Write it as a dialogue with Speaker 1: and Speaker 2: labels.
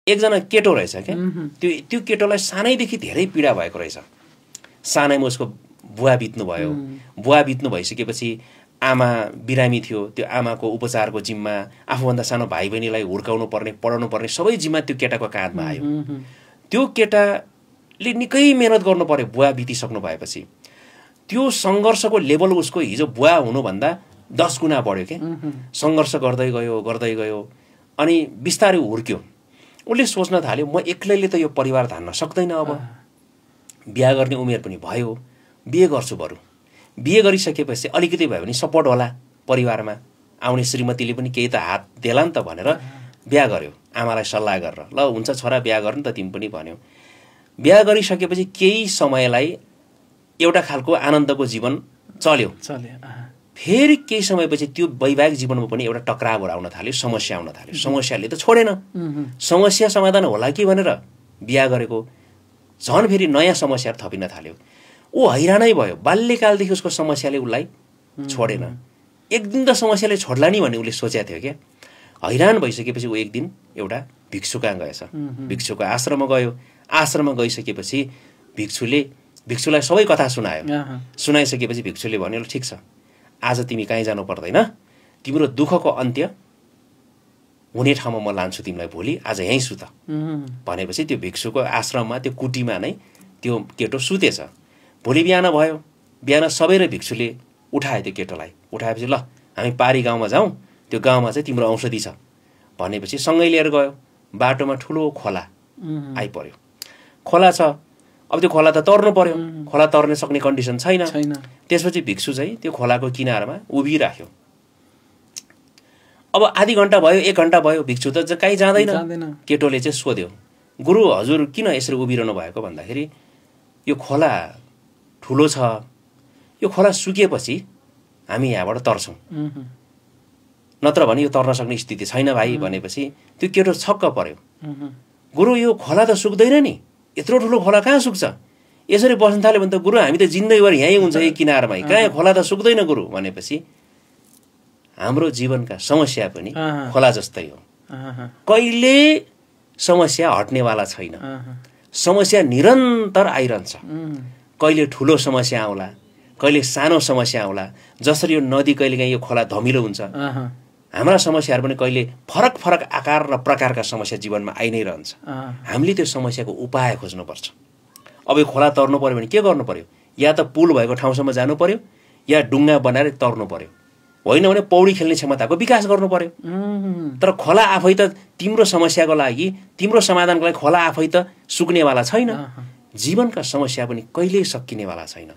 Speaker 1: एकजना केटो रहेछ क्या, त्यो केटोलाई सानैदेखि धेरै पीडा भएको रहेछ। सानैमा उसको बुवा बित्नु भयो, बुवा बित्नु भइसकेपछि आमा बिरामी थियो, त्यो आमाको उपचारको जिम्मा, आफूभन्दा सानो भाइ बहिनीलाई हुर्काउनु पर्ने, पढाउनु पर्ने सबै जिम्मा त्यो केटाको काँधमा आयो। त्यो केटाले निकै मेहनत गर्नु पर्यो बुवा बितिसक्नु भएपछि। त्यो सङ्घर्षको लेभल उसको हिजो बुवा हुनुभन्दा 10 गुणा बढ्यो क्या। सङ्घर्ष गर्दै गयो अनि बिस्तारै हुर्क्यो। उसले सोच्न थाल्यो म एक्लैले त यो परिवार धान्न सक्दैन, अब बिहा गर्ने उमेर पनि भयो, बिहे गर्छु बरु। बिहे गरिसकेपछि अलिकति भयो भने सपोर्ट होला परिवारमा, आउने श्रीमतीले पनि केही त हात देला नि त भनेर बिहा गर्यो आमालाई सल्लाह गरेर। ल हुन्छ छोरा बिहा गर्नु त तिमी पनि भन्यो। बिहा गरिसकेपछि केही समयलाई एउटा खालको आनन्दको जीवन चल्यो। फेरि केही समयपछि त्यो वैवाहिक जीवनमा पनि एउटा टक्राव आउन थाल्यो, समस्या आउन थाल्यो। समस्याले त छोडेन, समस्या समाधान होला कि भनेर बिहा गरेको, झन् फेरि नयाँ समस्याहरू थपिन थाल्यो। ऊ हैरानै भयो। बाल्यकालदेखि उसको समस्याले उसलाई छोडेन। एक दिन त समस्याले छोड्ला नि भन्ने उसले सोचेको थियो क्या। हैरान भइसकेपछि ऊ एक दिन एउटा भिक्षु कहाँ गएछ। भिक्षुको आश्रममा गयो। आश्रममा गइसकेपछि भिक्षुलाई सबै कथा सुनायो। सुनाइसकेपछि भिक्षुले भन्यो ठिक छ, आज तिमी कहीँ जानु पर्दैन, तिम्रो दुःखको अन्त्य हुने ठाउँमा म लान्छु तिमीलाई भोलि, आज यहीँ सुत भनेपछि त्यो भिक्षुको आश्रममा त्यो कुटीमा नै त्यो केटो सुतेछ। भोलि बिहान भयो। बिहान सबैले भिक्षुले उठायो त्यो केटोलाई। उठाएपछि ल हामी पारी गाउँमा जाउँ, त्यो गाउँमा चाहिँ तिम्रो औषधि छ भनेपछि सँगै लिएर गयो। बाटोमा ठुलो खोला आइपर्यो। खोला छ, अब त्यो खोला त तर्नु पर्यो। खोला तर्न सक्ने कन्डिसन छैन। त्यसपछि भिक्षु चाहिँ त्यो खोलाको किनारमा उभिराख्यो। अब आधी घन्टा भयो, 1 घन्टा भयो, भिक्षु त कहीँ जाँदैन। केटोले चाहिँ सोध्यो, गुरु हजुर किन यसरी उभिरहनु भएको भन्दाखेरि यो खोला ठुलो छ, यो खोला सुकेपछि हामी यहाँबाट तर्छौँ, नत्र भने यो तर्न सक्ने स्थिति छैन भाइ भनेपछि त्यो केटो छक्क पर्यो। गुरु यो खोला त सुक्दैन नि, यत्रो ठुलो खोला कहाँ सुक्छ? यसरी बस्न थाल्यो भने त गुरु हामी त जिन्दगीभर यहीँ हुन्छ यही किनारमा, कहाँ खोला त सुक्दैन गुरु भनेपछि हाम्रो जीवनका समस्या पनि खोला जस्तै हो। कहिले समस्या हट्नेवाला छैन। समस्या निरन्तर आइरहन्छ। कहिले ठुलो समस्या आउला, कहिले सानो समस्या आउला। जसरी यो नदी कहिलेकाहीँ यो खोला धमिलो हुन्छ, हाम्रा समस्याहरू पनि कहिले फरक फरक आकार र प्रकारका समस्या जीवनमा आइ नै रहन्छ। हामीले त्यो समस्याको उपाय खोज्नुपर्छ। अब यो खोला तर्नु पर्यो भने के गर्नु पर्यो? या त पुल भएको ठाउँसम्म जानु पर्यो, या डुङ्गा बनाएर तर्नु पर्यो। होइन भने पौडी खेल्ने क्षमताको विकास गर्नु पर्यो। तर खोला आफै त तिम्रो समस्याको लागि, तिम्रो समाधानको लागि खोला आफै त सुक्नेवाला छैन। जीवनका समस्या पनि कहिल्यै सकिनेवाला छैन।